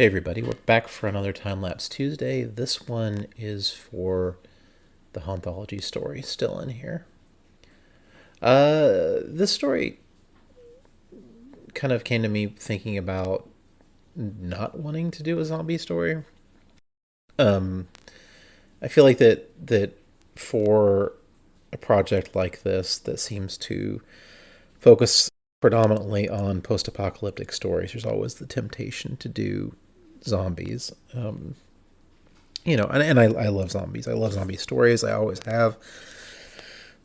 Hey everybody, we're back for another Time-Lapse Tuesday. This one is for the Hauntology story, still in here. This story kind of came to me thinking about not wanting to do a zombie story. Um, I feel like that for a project like this that seems to focus predominantly on post-apocalyptic stories, there's always the temptation to do zombies. And I love zombies. I love zombie stories. I always have.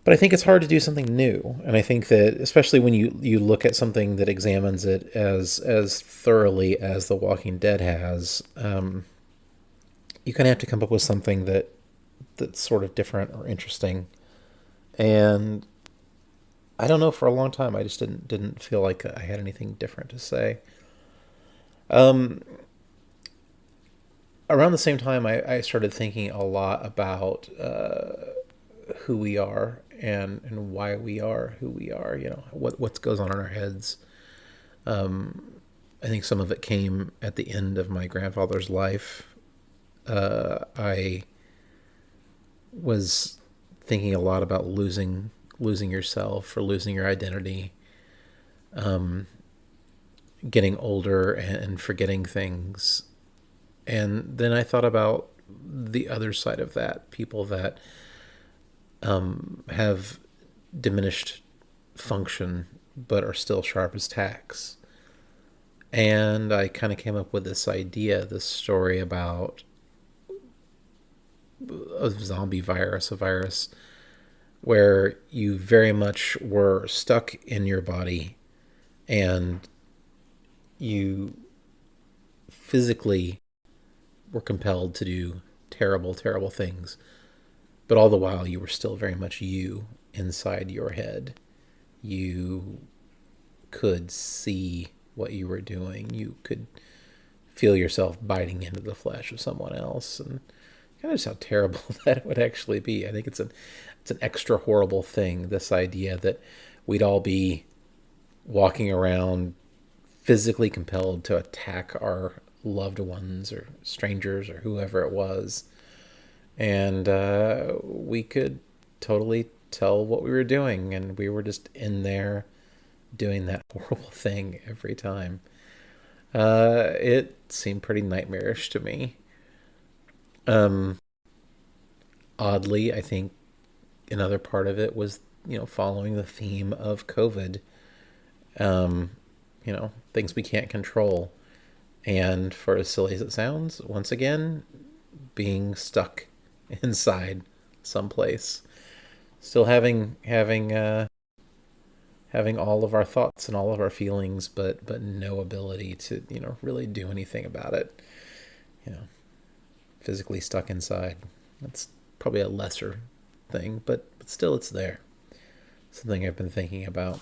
But I think it's hard to do something new. And I think that especially when you look at something that examines it as thoroughly as The Walking Dead has, you kind of have to come up with something that's sort of different or interesting. And I don't know, for a long time I just didn't feel like I had anything different to say. Um, Around the same time, I started thinking a lot about who we are and why we are who we are. You know, what goes on in our heads. I think some of it came at the end of my grandfather's life. I was thinking a lot about losing yourself or losing your identity, getting older and forgetting things. And then I thought about the other side of that, people that have diminished function but are still sharp as tacks. And I kind of came up with this idea, this story about a zombie virus, a virus where you very much were stuck in your body and you physically were compelled to do terrible, terrible things. But all the while, you were still very much you inside your head. You could see what you were doing. You could feel yourself biting into the flesh of someone else, and kind of just how terrible that would actually be. I think it's an extra horrible thing. This idea that we'd all be walking around physically compelled to attack our loved ones or strangers or whoever it was, and we could totally tell what we were doing, and we were just in there doing that horrible thing every time. It seemed pretty nightmarish to me. Um, Oddly, I think another part of it was, following the theme of COVID. Um, Things we can't control. And for as silly as it sounds, once again, being stuck inside someplace, still having all of our thoughts and all of our feelings, but no ability to really do anything about it. You know, physically stuck inside. That's probably a lesser thing, but still, it's there. Something I've been thinking about.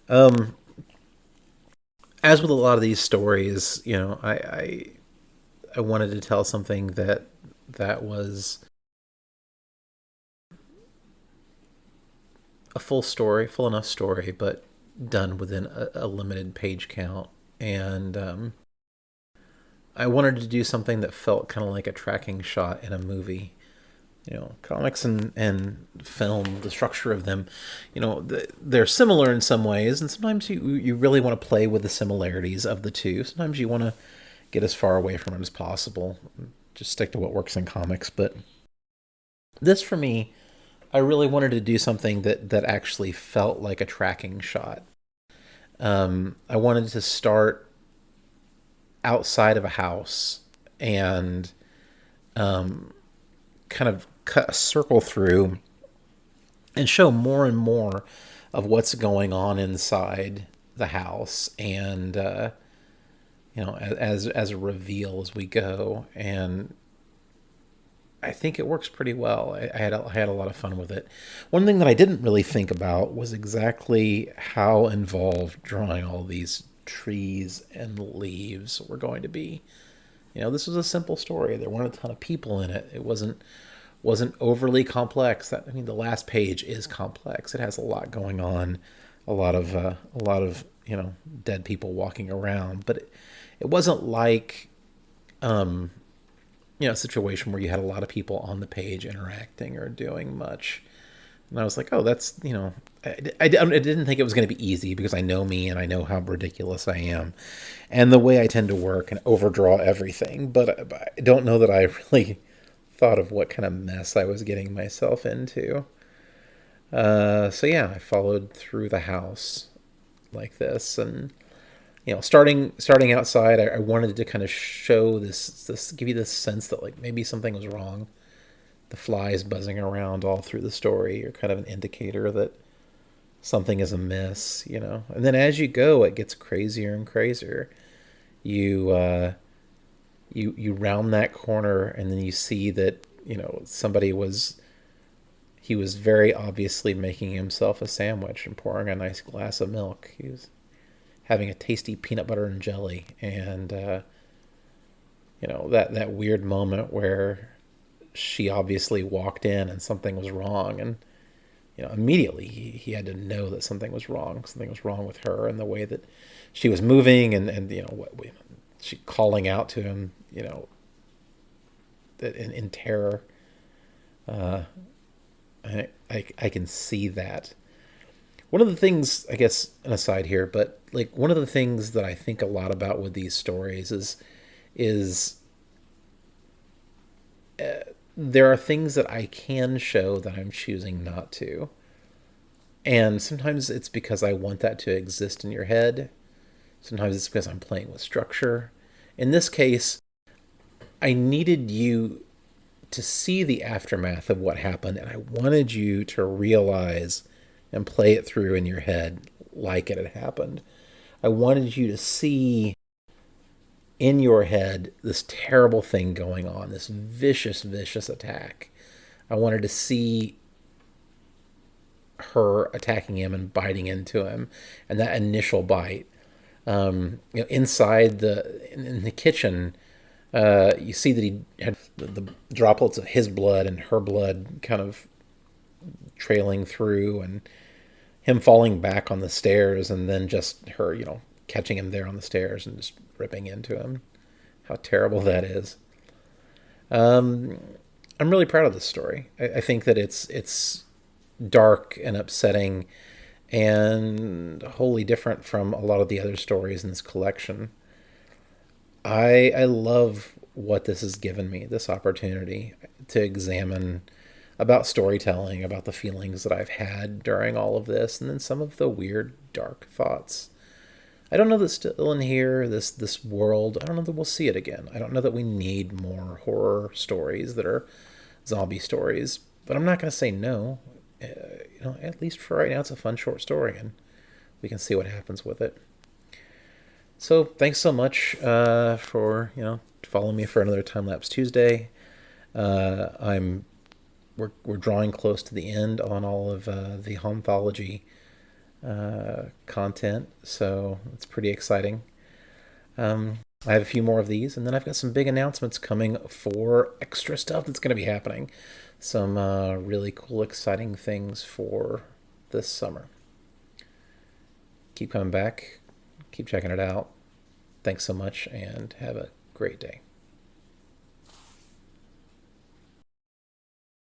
Um, as with a lot of these stories, I wanted to tell something that was a full story, full enough story, but done within a limited page count. And I wanted to do something that felt kind of like a tracking shot in a movie. Comics and film, the structure of them, they're similar in some ways, and sometimes you really want to play with the similarities of the two. Sometimes you want to get as far away from it as possible, just stick to what works in comics. But this, for me, I really wanted to do something that actually felt like a tracking shot. I wanted to start outside of a house and kind of cut a circle through and show more and more of what's going on inside the house, and as a reveal as we go. And I think it works pretty well. I had a lot of fun with it. One thing that I didn't really think about was exactly how involved drawing all these trees and leaves were going to be. This was a simple story. There weren't a ton of people in it. It wasn't overly complex. The last page is complex. It has a lot going on, a lot of dead people walking around, but it wasn't like a situation where you had a lot of people on the page interacting or doing much. And I was like, oh, that's, I didn't think it was going to be easy because I know me and I know how ridiculous I am and the way I tend to work and overdraw everything. But I don't know that I really thought of what kind of mess I was getting myself into. So yeah, I followed through the house like this, and starting outside, I wanted to kind of show this, give you this sense that like maybe something was wrong. The flies buzzing around all through the story are kind of an indicator that something is amiss, And then as you go, it gets crazier and crazier. You round that corner, and then you see that somebody was he was very obviously making himself a sandwich and pouring a nice glass of milk. He was having a tasty peanut butter and jelly, and that weird moment where she obviously walked in and something was wrong, and immediately he had to know that something was wrong. Something was wrong with her and the way that she was moving, and she calling out to him, that in terror. I can see that. One of the things, I guess, an aside here, but like one of the things that I think a lot about with these stories is there are things that I can show that I'm choosing not to. And sometimes it's because I want that to exist in your head. Sometimes it's because I'm playing with structure. In this case, I needed you to see the aftermath of what happened, and I wanted you to realize and play it through in your head like it had happened. I wanted you to see in your head this terrible thing going on, this vicious, vicious attack. I wanted to see her attacking him and biting into him, and that initial bite. Inside in the kitchen, you see that he had the droplets of his blood and her blood kind of trailing through, and him falling back on the stairs, and then just her, catching him there on the stairs and just ripping into him. How terrible that is. I'm really proud of this story. I think that it's dark and upsetting and wholly different from a lot of the other stories in this collection. I love what this has given me, this opportunity to examine about storytelling, about the feelings that I've had during all of this, and then some of the weird, dark thoughts. I don't know that still in here, this world, I don't know that we'll see it again. I don't know that we need more horror stories that are zombie stories, but I'm not going to say no. At least for right now, it's a fun short story, and we can see what happens with it. So thanks so much for following me for another Timelapse Tuesday. We're drawing close to the end on all of the HAUNTHOLOGY content, so it's pretty exciting. I have a few more of these, and then I've got some big announcements coming for extra stuff that's going to be happening. Some really cool, exciting things for this summer. Keep coming back. Keep checking it out. Thanks so much, and have a great day.